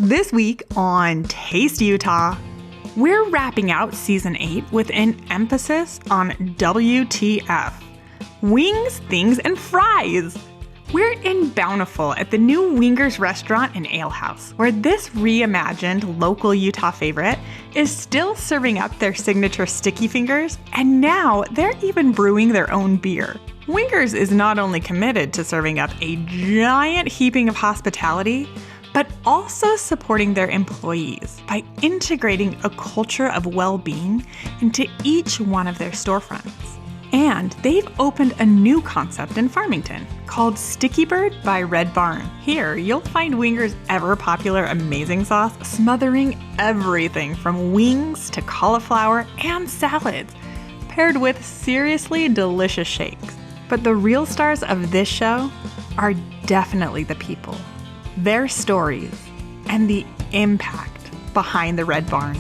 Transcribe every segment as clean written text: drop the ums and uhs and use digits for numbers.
This week on Taste Utah, we're wrapping out Season 8 with an emphasis on WTF. Wings, things, and fries. We're in Bountiful at the new Wingers restaurant and ale house, where this reimagined local Utah favorite is still serving up their signature sticky fingers, and now they're even brewing their own beer. Wingers is not only committed to serving up a giant heaping of hospitality, but also supporting their employees by integrating a culture of well-being into each one of their storefronts. And they've opened a new concept in Farmington called Sticky Bird by Red Barn. Here, you'll find Wingers' ever-popular amazing sauce smothering everything from wings to cauliflower and salads, paired with seriously delicious shakes. But the real stars of this show are definitely the people, their stories, and the impact behind the Red Barn.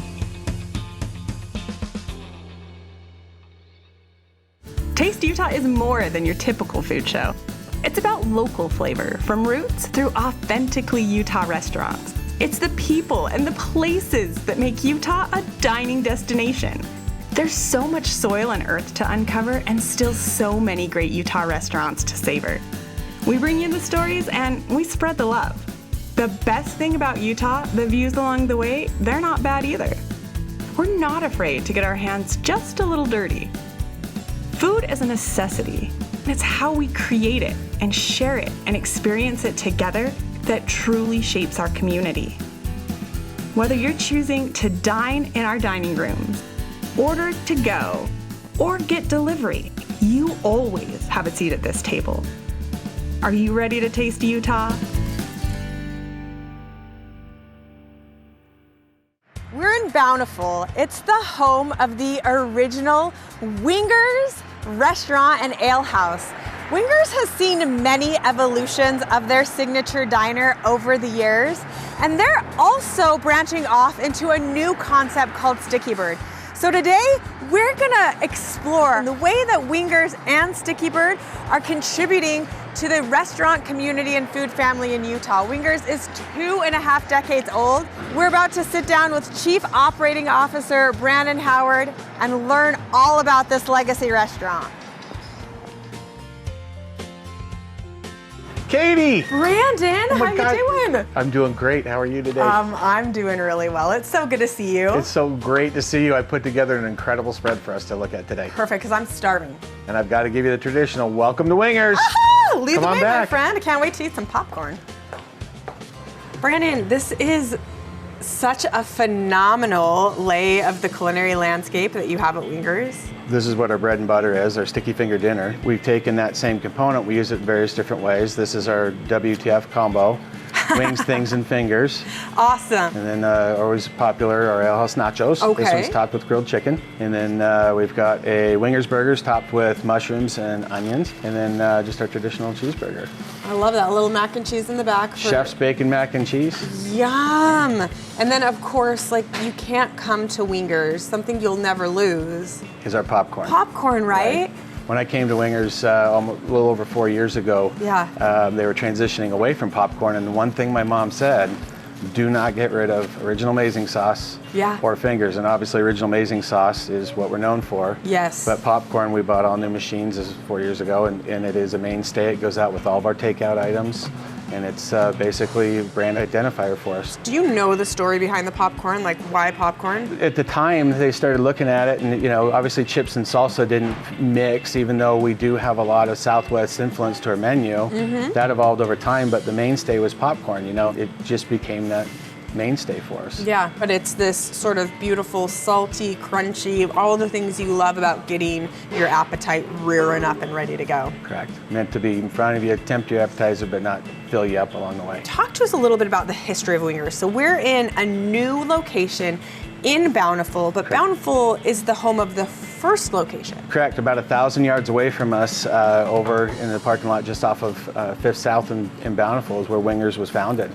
Taste Utah is more than your typical food show. It's about local flavor, from roots through authentically Utah restaurants. It's the people and the places that make Utah a dining destination. There's so much soil and earth to uncover and still so many great Utah restaurants to savor. We bring you the stories and we spread the love. The best thing about Utah, the views along the way, they're not bad either. We're not afraid to get our hands just a little dirty. Food is a necessity, and it's how we create it and share it and experience it together that truly shapes our community. Whether you're choosing to dine in our dining rooms, order to go, or get delivery, you always have a seat at this table. Are you ready to taste Utah? We're in Bountiful. It's the home of the original Wingers restaurant and ale house. Wingers has seen many evolutions of their signature diner over the years, and they're also branching off into a new concept called Sticky Bird. So today, we're gonna explore the way that Wingers and Sticky Bird are contributing to the restaurant community and food family in Utah. Wingers is 2.5 decades old. We're about to sit down with Chief Operating Officer Brandon Howard and learn all about this legacy restaurant. Katy! Brandon, Oh my how God. you doing? I'm doing great. How are you today? I'm doing really well. It's so good to see you. It's so great to see you. I put together an incredible spread for us to look at today. Perfect, because I'm starving. And I've got to give you the traditional welcome to Wingers. Ah, lead Come the on way, my back. friend. I can't wait to eat some popcorn. Brandon, this is such a phenomenal lay of the culinary landscape that you have at Wingers. This is what our bread and butter is, our sticky finger dinner. We've taken that same component, we use it in various different ways. This is our WTF combo, wings, things, and fingers. Awesome. And then always popular, our ale house nachos. Okay. This one's topped with grilled chicken. And then we've got a Wingers burgers topped with mushrooms and onions. And then just our traditional cheeseburger. I love that little mac and cheese in the back. Chef's bacon mac and cheese. Yum. And then of course, like, you can't come to Wingers, something you'll never lose. Is our popcorn. Popcorn, right? When I came to Wingers a little over 4 years ago, they were transitioning away from popcorn, and the one thing my mom said, do not get rid of original amazing sauce or fingers. And obviously original amazing sauce is what we're known for. Yes. But popcorn, we bought all new machines 4 years ago, and it is a mainstay. It goes out with all of our takeout items. And it's basically a brand identifier for us. Do you know the story behind the popcorn? Like, why popcorn? At the time, they started looking at it, and obviously chips and salsa didn't mix, even though we do have a lot of Southwest influence to our menu. Mm-hmm. That evolved over time, but the mainstay was popcorn. It just became that mainstay for us. Yeah, but it's this sort of beautiful, salty, crunchy, all the things you love about getting your appetite rearing up and ready to go. Correct. Meant to be in front of you, tempt your appetizer, but not fill you up along the way. Talk to us a little bit about the history of Wingers. So we're in a new location in Bountiful, but Bountiful is the home of the first location. Correct. About 1,000 yards away from us, over in the parking lot just off of 5th South in Bountiful is where Wingers was founded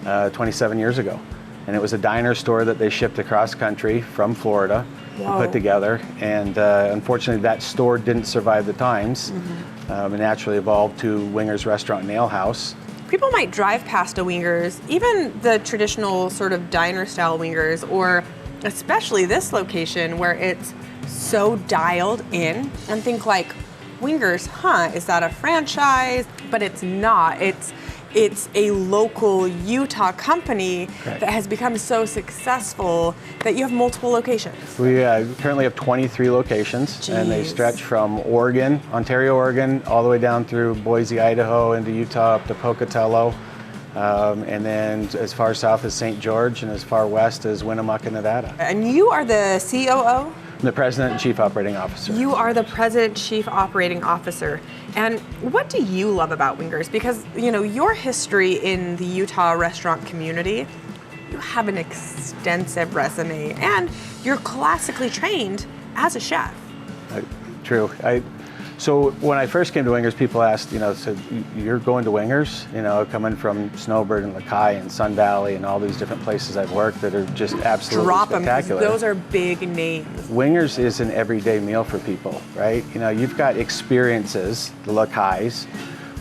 27 years ago. And it was a diner store that they shipped across country from Florida and put together. And unfortunately, that store didn't survive the times. It naturally evolved to Wingers Restaurant and Ale House. people might drive past a Wingers, even the traditional sort of diner-style Wingers, or especially this location where it's so dialed in, and think like, Wingers, is that a franchise? But it's not. It's a local Utah company that has become so successful that you have multiple locations. We currently have 23 locations, and they stretch from Oregon, Ontario, Oregon, all the way down through Boise, Idaho, into Utah, up to Pocatello, and then as far south as St. George, and as far west as Winnemucca, Nevada. And you are the COO? I'm the President and Chief Operating Officer. You are the President Chief Operating Officer. And what do you love about Wingers? Because, your history in the Utah restaurant community, you have an extensive resume, and you're classically trained as a chef. True. So when I first came to Wingers, people asked, so you're going to Wingers? Coming from Snowbird and LaCai and Sun Valley and all these different places I've worked that are just absolutely spectacular. Those are big names. Wingers is an everyday meal for people, right? You've got experiences, the LaCais,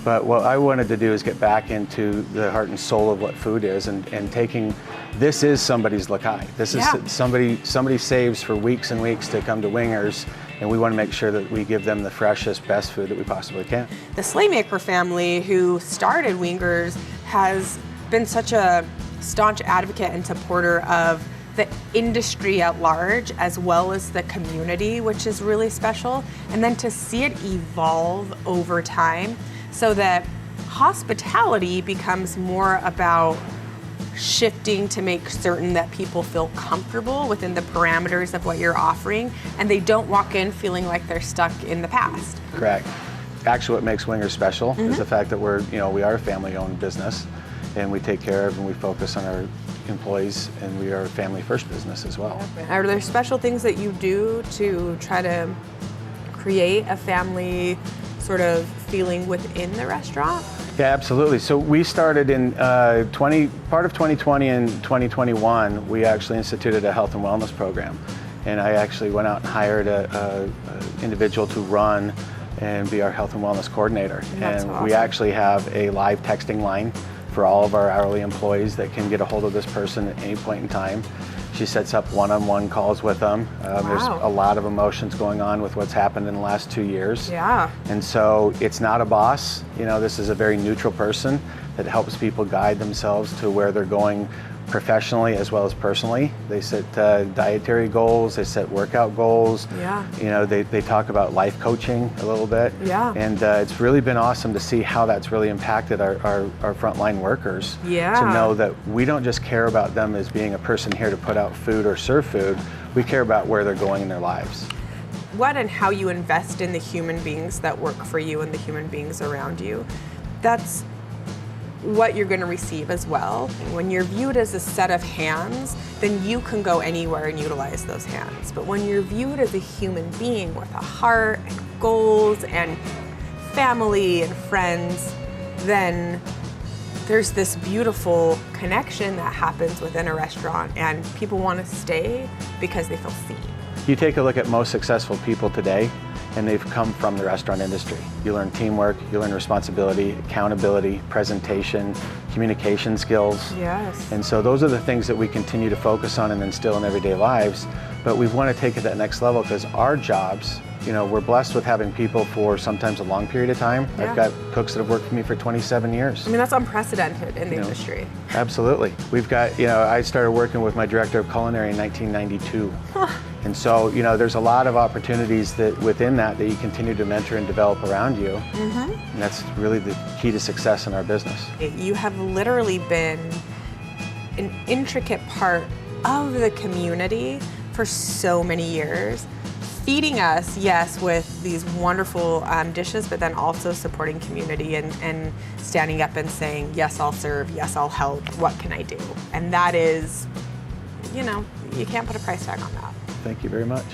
but what I wanted to do is get back into the heart and soul of what food is, and taking, this is somebody's LaCai. This is somebody saves for weeks and weeks to come to Wingers, and we want to make sure that we give them the freshest, best food that we possibly can. The Slaymaker family who started Wingers has been such a staunch advocate and supporter of the industry at large, as well as the community, which is really special. And then to see it evolve over time so that hospitality becomes more about shifting to make certain that people feel comfortable within the parameters of what you're offering, and they don't walk in feeling like they're stuck in the past. Correct. Actually, what makes Wingers special is the fact that we are a family-owned business, and we take care of and we focus on our employees, and we are a family-first business as well. Are there special things that you do to try to create a family sort of feeling within the restaurant? Yeah, absolutely. So we started in part of 2020 and 2021, we actually instituted a health and wellness program. And I actually went out and hired a individual to run and be our health and wellness coordinator. That's awesome. We actually have a live texting line for all of our hourly employees that can get a hold of this person at any point in time. She sets up one-on-one calls with them. There's a lot of emotions going on with what's happened in the last 2 years. Yeah. And so it's not a boss. This is a very neutral person that helps people guide themselves to where they're going professionally as well as personally. They set dietary goals, they set workout goals. Yeah. They talk about life coaching a little bit. Yeah. And it's really been awesome to see how that's really impacted our frontline workers. Yeah. To know that we don't just care about them as being a person here to put out food or serve food, we care about where they're going in their lives. What and how you invest in the human beings that work for you and the human beings around you, that's what you're going to receive as well. When you're viewed as a set of hands, then you can go anywhere and utilize those hands. But when you're viewed as a human being with a heart and goals and family and friends, then there's this beautiful connection that happens within a restaurant, and people want to stay because they feel seen. You take a look at most successful people today, and they've come from the restaurant industry. You learn teamwork, you learn responsibility, accountability, presentation, communication skills. Yes. And so those are the things that we continue to focus on and instill in everyday lives. But we want to take it to that next level because our jobs, we're blessed with having people for sometimes a long period of time. Yeah. I've got cooks that have worked for me for 27 years. I mean, that's unprecedented in the industry. Absolutely. We've got, I started working with my director of culinary in 1992. And so, there's a lot of opportunities that within that you continue to mentor and develop around you. Mm-hmm. And that's really the key to success in our business. You have literally been an intricate part of the community for so many years, feeding us, yes, with these wonderful dishes, but then also supporting community and standing up and saying, yes, I'll serve, yes, I'll help, what can I do? And that is, you can't put a price tag on that. Thank you very much.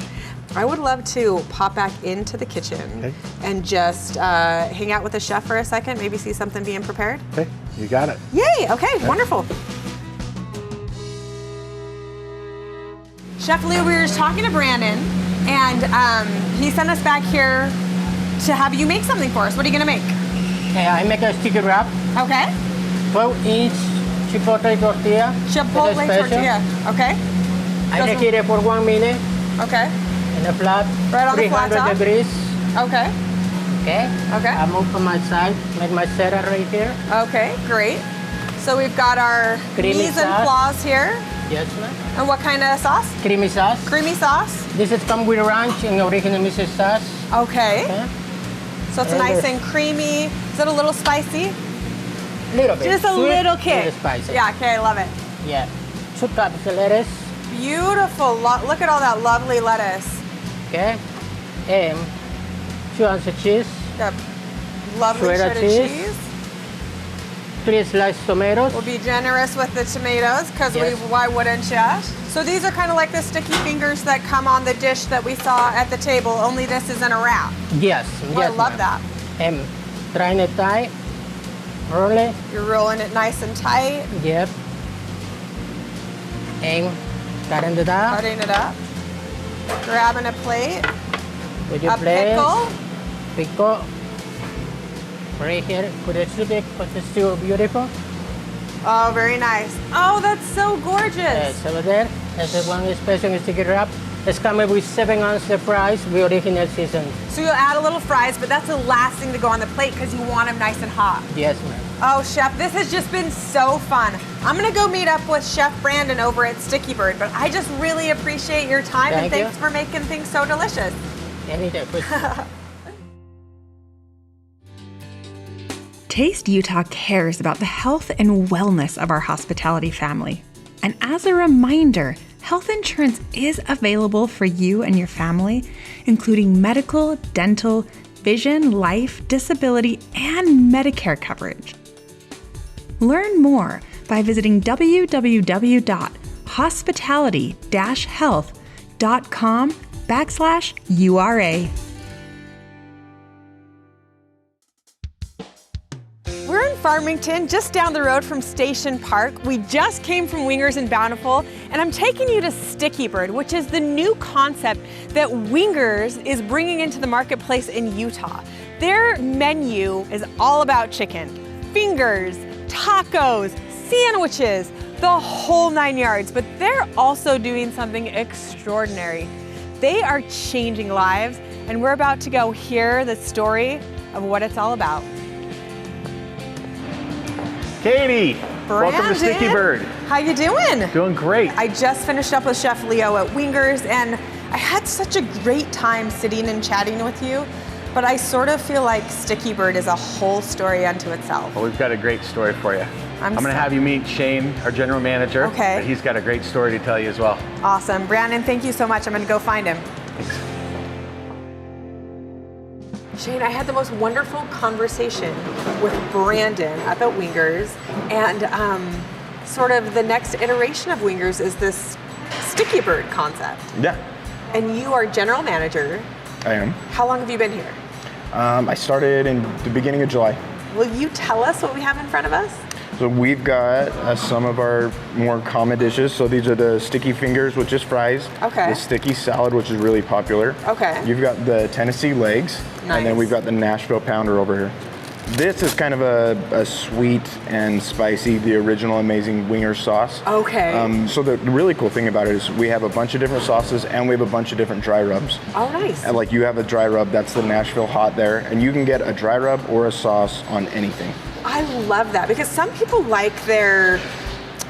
I would love to pop back into the kitchen and just hang out with the chef for a second, maybe see something being prepared. Okay, you got it. Yay, okay, wonderful. Chef Lou, we were just talking to Brandon, and he sent us back here to have you make something for us. What are you gonna make? Okay, I make a chicken wrap. Okay. 12-inch chipotle tortilla. Chipotle It is special. tortilla. Okay. I heat it for 1 minute Okay. in a flat, Right on the flat 300 top? degrees. Okay. Okay. Okay. I move from my side, make my setup right here. Okay, great. So we've got our Creamy mise en sauce. place here. Yes, ma'am. And what kind of sauce? Creamy sauce. Creamy sauce. This is come with ranch and original miso sauce. Okay. Okay. So it's And nice this- and creamy. Is it a little spicy? Little bit. Just a sweet, little kick. little spicy. Yeah, okay, I love it. Yeah. 2 cups of lettuce. Beautiful. Look at all that lovely lettuce. Okay. And 2 ounces of cheese. Got lovely Shredded shredded cheese. cheese. 3 sliced tomatoes. We'll be generous with the tomatoes because Yes. why wouldn't you? So these are kind of like the sticky fingers that come on the dish that we saw at the table, only this is in a wrap. Yes. Oh, Yes, I love ma'am. that. And trying it tight. Roll it. You're rolling it nice and tight, Yep. And cutting it up. cutting it up, grabbing a plate, With your a place. pickle. Pickle. Right here. Put it too big, but it's still beautiful. Oh, very nice. Oh, that's so gorgeous. Yes, over there. That's the one special sticky wrap. It's coming with 7 ounces of fries with original season. So you'll add a little fries, but that's the last thing to go on the plate because you want them nice and hot. Yes, ma'am. Oh, Chef, this has just been so fun. I'm gonna go meet up with Chef Brandon over at Sticky Bird, but I just really appreciate your time and Thank you. thanks for making things so delicious. Anytime. Taste Utah cares about the health and wellness of our hospitality family. And as a reminder, health insurance is available for you and your family, including medical, dental, vision, life, disability, and Medicare coverage. Learn more by visiting www.hospitality-health.com/URA. We're in Farmington, just down the road from Station Park. We just came from Wingers in Bountiful, and I'm taking you to Sticky Bird, which is the new concept that Wingers is bringing into the marketplace in Utah. Their menu is all about chicken, fingers, tacos, sandwiches, the whole 9 yards, but they're also doing something extraordinary. They are changing lives, and we're about to go hear the story of what it's all about. Katy, welcome to Sticky Brandon, Bird. How you doing? Doing great. I just finished up with Chef Leo at Wingers, and I had such a great time sitting and chatting with you, but I sort of feel like Sticky Bird is a whole story unto itself. Well, we've got a great story for you. I'm going to so- have you meet Shane, our general manager. Okay. He's got a great story to tell you as well. Awesome. Brandon, thank you so much. I'm going to go find him. Thanks. Shane, I had the most wonderful conversation with Brandon up at Wingers, and sort of the next iteration of Wingers is this Sticky Bird concept. Yeah, And you are general manager. I am. How long have you been here? I started in the beginning of July. Will you tell us what we have in front of us? So we've got some of our more common dishes. So these are the sticky fingers, which is fries. Okay. The sticky salad, which is really popular. Okay. You've got the Tennessee legs. Nice. And then we've got the Nashville pounder over here. This is kind of a sweet and spicy, the original amazing winger sauce. Okay. So the really cool thing about it is we have a bunch of different sauces and we have a bunch of different dry rubs. Oh, nice. And like you have a dry rub, that's the Nashville hot there, and you can get a dry rub or a sauce on anything. I love that because some people like their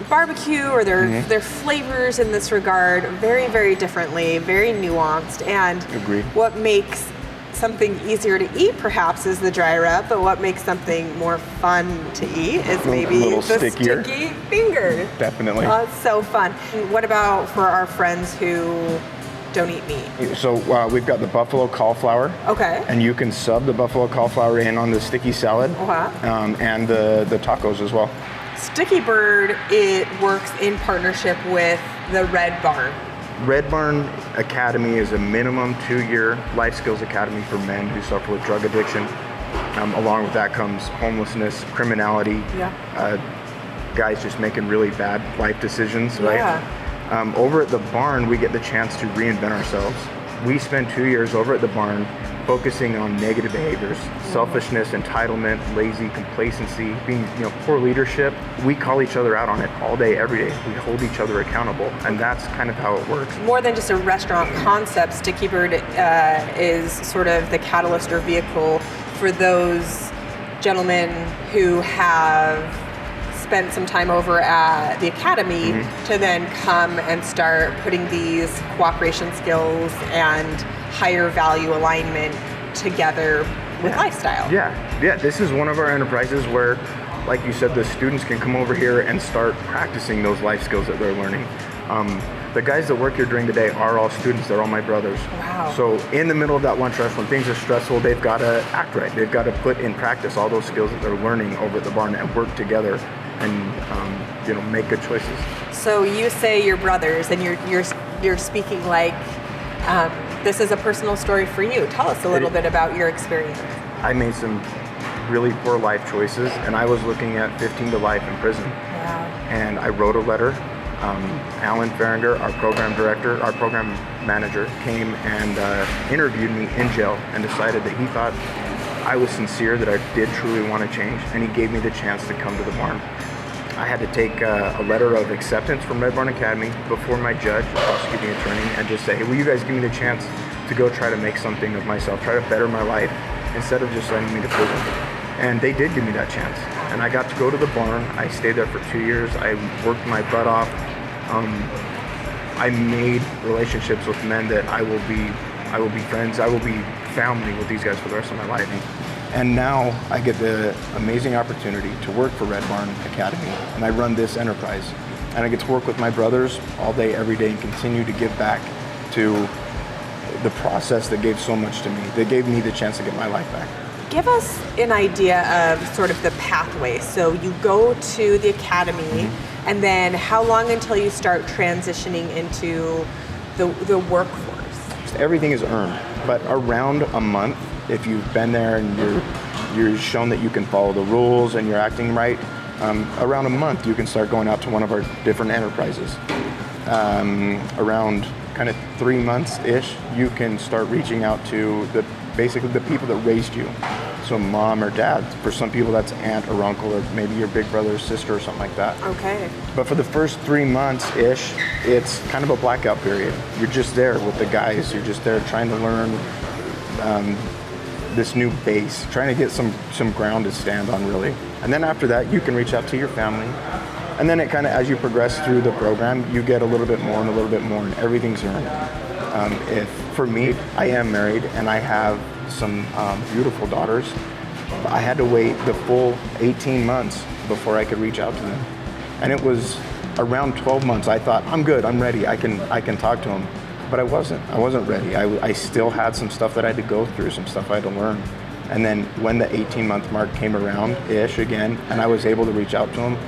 barbecue or their flavors in this regard very, very differently, very nuanced. And Agreed. what makes something easier to eat perhaps is the dry rub, but what makes something more fun to eat is maybe little the stickier. sticky finger. Definitely. Oh, it's so fun. What about for our friends who don't eat meat? So we've got the buffalo cauliflower. Okay. And you can sub the buffalo cauliflower in on the sticky salad. And the tacos as well. Sticky Bird, it works in partnership with the Red Barn. Red Barn Academy is a minimum 2-year life skills academy for men who suffer with drug addiction. Along with that comes homelessness, criminality, guys just making really bad life decisions, right? Yeah. Over at the barn, we get the chance to reinvent ourselves. We spend 2 years over at the barn focusing on negative behaviors, selfishness, entitlement, lazy, complacency, being, poor leadership. We call each other out on it all day, every day. We hold each other accountable, and that's kind of how it works. More than just a restaurant concept, Sticky Bird is sort of the catalyst or vehicle for those gentlemen who have spent some time over at the academy to then come and start putting these cooperation skills and higher value alignment together with lifestyle. Yeah, this is one of our enterprises where, like you said, the students can come over here and start practicing those life skills that they're learning. The guys that work here during the day are all students. They're all my brothers. Wow. So in the middle of that lunch rush, when things are stressful, they've got to act right. They've got to put in practice all those skills that they're learning over at the barn and work together and make good choices. So you say you're brothers, and you're speaking like this is a personal story for you. Tell us a little bit about your experience. I made some really poor life choices, and I was looking at 15 to life in prison. Wow. And I wrote a letter. Alan Farringer, our program director, our program manager, came and interviewed me in jail and decided that he thought I was sincere, that I did truly want to change, and he gave me the chance to come to the barn. I had to take a letter of acceptance from Red Barn Academy before my judge, the prosecuting attorney, and just say, hey, will you guys give me the chance to go try to make something of myself, try to better my life, instead of just sending me to prison. And they did give me that chance. And I got to go to the barn. I stayed there for 2 years. I worked my butt off. I made relationships with men that I will be friends, I will be family with these guys for the rest of my life. And now I get the amazing opportunity to work for Red Barn Academy, and I run this enterprise. And I get to work with my brothers all day, every day, and continue to give back to the process that gave so much to me. They gave me the chance to get my life back. Give us an idea of sort of the pathway. So you go to the academy, and then how long until you start transitioning into the workforce? Everything is earned, but around a month, if you've been there and you're shown that you can follow the rules and you're acting right, around a month you can start going out to one of our different enterprises. Around kind of 3 months-ish, you can start reaching out to basically the people that raised you. So mom or dad. For some people that's aunt or uncle, or maybe your big brother or sister or something like that. Okay. But for the first 3 months-ish, it's kind of a blackout period. You're just there with the guys. You're just there trying to learn this new base, trying to get some ground to stand on, really. And then after that, you can reach out to your family. And then it kind of, as you progress through the program, you get a little bit more and a little bit more, and everything's earned. For me, I am married and I have some beautiful daughters. I had to wait the full 18 months before I could reach out to them. And it was around 12 months. I thought, I'm good, I'm ready, I can talk to them. But I wasn't ready. I still had some stuff that I had to go through, some stuff I had to learn. And then when the 18-month mark came around-ish again, and I was able to reach out to them,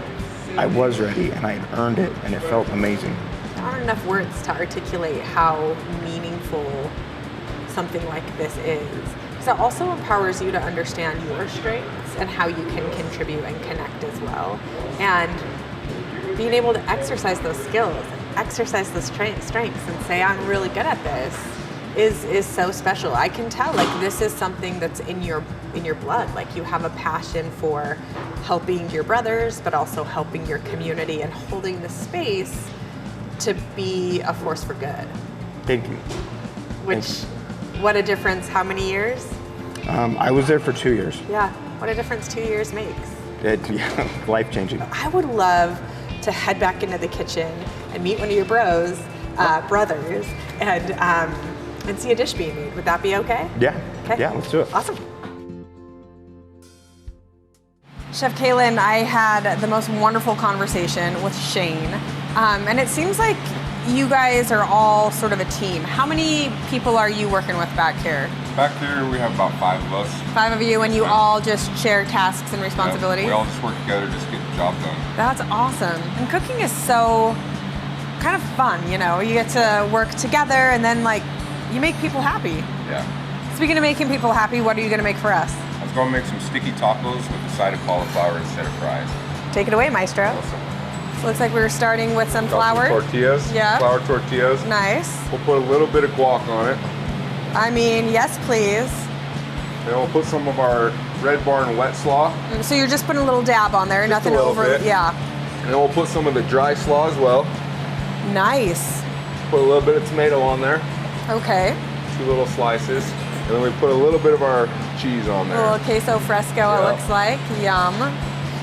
I was ready and I had earned it, and it felt amazing. There aren't enough words to articulate how meaningful something like this is. Because it also empowers you to understand your strengths and how you can contribute and connect as well. And being able to exercise those skills, exercise those strengths and say, I'm really good at this, is so special. I can tell, like, this is something that's in your blood. Like, you have a passion for helping your brothers, but also helping your community and holding the space to be a force for good. Thank you. What a difference. How many years? I was there for 2 years. Yeah, what a difference 2 years makes. Life-changing. I would love to head back into the kitchen and meet one of your brothers, and see a dish being made. Would that be okay? Yeah. Okay. Yeah, let's do it. Awesome. Chef Kaylin, I had the most wonderful conversation with Shane, and it seems like you guys are all sort of a team. How many people are you working with back here? Back here, we have about 5 of us. 5 of you, and you all just share tasks and responsibilities? Yep, we all just work together, just get the job done. That's awesome. And cooking is so kind of fun, you know? You get to work together, and then, like, you make people happy. Yeah. Speaking of making people happy, what are you going to make for us? I was going to make some sticky tacos with a side of cauliflower instead of fries. Take it away, Maestro. Awesome. So looks like we were starting with some Got flour. some tortillas. Yeah. Flour tortillas. Nice. We'll put a little bit of guac on it. I mean, yes, please. then we'll put some of our Red Barn wet slaw. So you're just putting a little dab on there, nothing a little over. bit. Yeah. And then we'll put some of the dry slaw as well. Nice. Put a little bit of tomato on there, Okay. 2 little slices. And then we put a little bit of our cheese on A there. little queso fresco, Yeah. it looks like. Yum.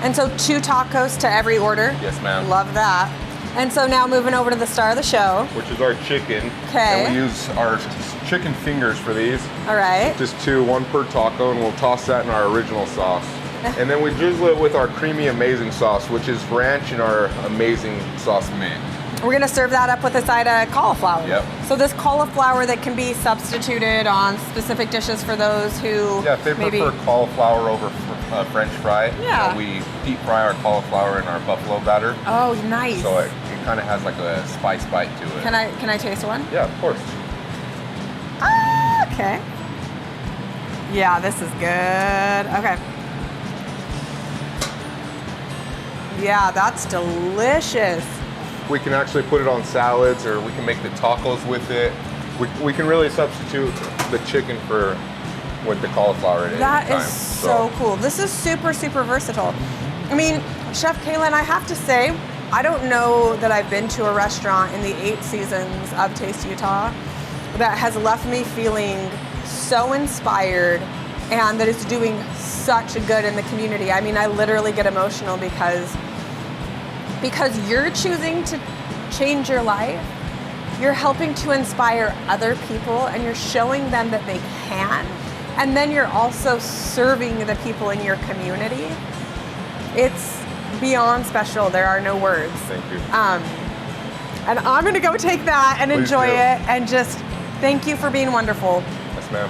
And so 2 tacos to every order. Yes, ma'am. Love that. And so now moving over to the star of the show. Which is our chicken. Okay. And we use our chicken fingers for these. All right. Just 2, 1 per taco, and we'll toss that in our original sauce. And then we drizzle it with our creamy amazing sauce, which is ranch and our amazing sauce meat. We're gonna serve that up with a side of cauliflower. Yep. So this cauliflower that can be substituted on specific dishes for those who Yeah, if they maybe prefer cauliflower over French fry, Yeah. we deep fry our cauliflower in our buffalo batter. Oh, nice. So it kind of has like a spice bite to it. Can I taste one? Yeah, of course. Ah, okay. Yeah, this is good. Okay. Yeah, that's delicious. We can actually put it on salads, or we can make the tacos with it. We can really substitute the chicken for with the cauliflower at That any time. is so cool. This is super, super versatile. I mean, Chef Kaylin, I have to say, I don't know that I've been to a restaurant in the 8 seasons of Taste Utah that has left me feeling so inspired and that it's doing such good in the community. I mean, I literally get emotional because you're choosing to change your life. You're helping to inspire other people and you're showing them that they can. And then you're also serving the people in your community. It's beyond special. There are no words. Thank you. And I'm gonna go take that and Please enjoy do. it and just thank you for being wonderful. Yes, ma'am.